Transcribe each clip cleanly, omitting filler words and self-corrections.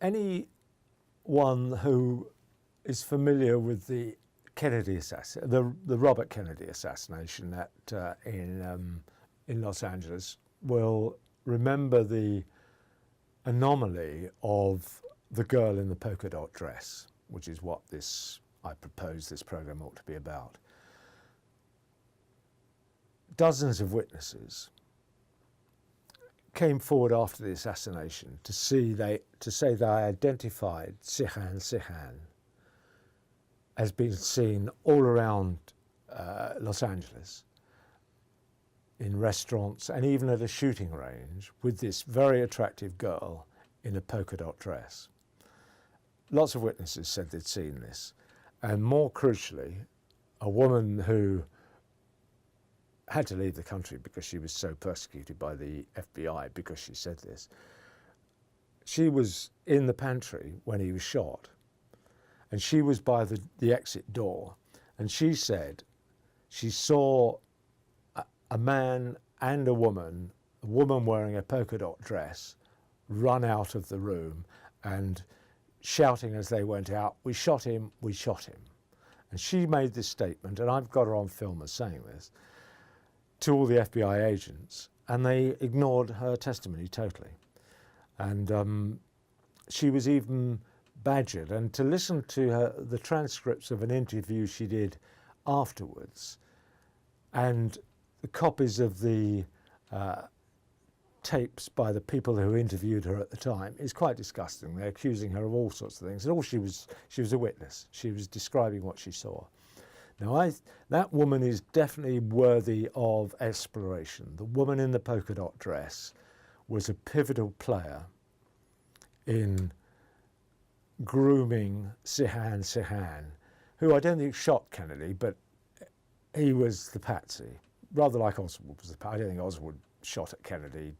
anyone who is familiar with the the Robert Kennedy assassination in Los Angeles will remember the anomaly of the girl in the polka dot dress, which is what I propose this program ought to be about. Dozens of witnesses came forward after the assassination to say they identified Sirhan as being seen all around Los Angeles, in restaurants and even at a shooting range, with this very attractive girl in a polka dot dress. Lots of witnesses said they'd seen this, and more crucially, a woman who had to leave the country because she was so persecuted by the FBI because she said this. She was in the pantry when he was shot, and she was by the exit door, and she said she saw a man and a woman wearing a polka dot dress, run out of the room and shouting as they went out, "We shot him, we shot him." And she made this statement, and I've got her on film as saying this, to all the FBI agents, and they ignored her testimony totally. And she was even badgered. And to listen to the transcripts of an interview she did afterwards, and the copies of the tapes by the people who interviewed her at the time, is quite disgusting. They're accusing her of all sorts of things. And all she was a witness. She was describing what she saw. Now, that woman is definitely worthy of exploration. The woman in the polka dot dress was a pivotal player in grooming Sirhan, who I don't think shot Kennedy, but he was the patsy. Rather like Oswald was the patsy. I don't think Oswald shot at Kennedy.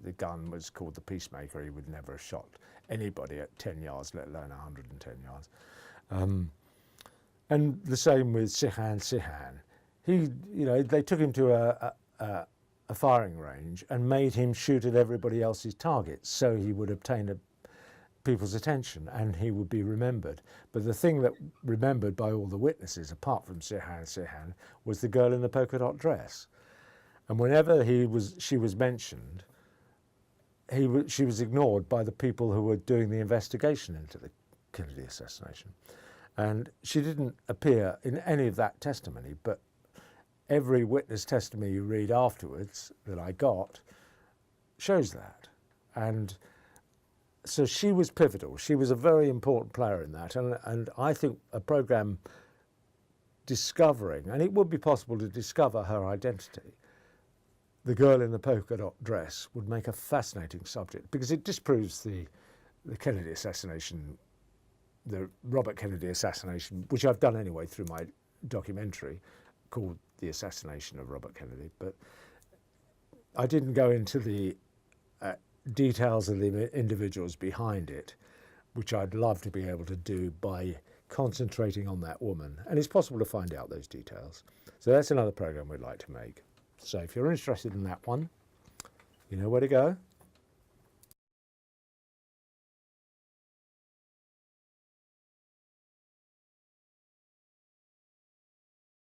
The gun was called the Peacemaker. He would never have shot anybody at 10 yards, let alone 110 yards. And the same with Sirhan. They took him to a firing range and made him shoot at everybody else's targets, so he would obtain people's attention and he would be remembered. But the thing that remembered by all the witnesses, apart from Sirhan, was the girl in the polka dot dress. And whenever she was mentioned, she was ignored by the people who were doing the investigation into the Kennedy assassination. And she didn't appear in any of that testimony, but every witness testimony you read afterwards that I got shows that. And so she was pivotal. She was a very important player in that. And I think a program discovering, and it would be possible to discover her identity, the girl in the polka dot dress, would make a fascinating subject, because it disproves the Kennedy assassination, the Robert Kennedy assassination, which I've done anyway through my documentary called The Assassination of Robert Kennedy. But I didn't go into the details of the individuals behind it, which I'd love to be able to do by concentrating on that woman. And it's possible to find out those details. So that's another program we'd like to make. So if you're interested in that one, you know where to go.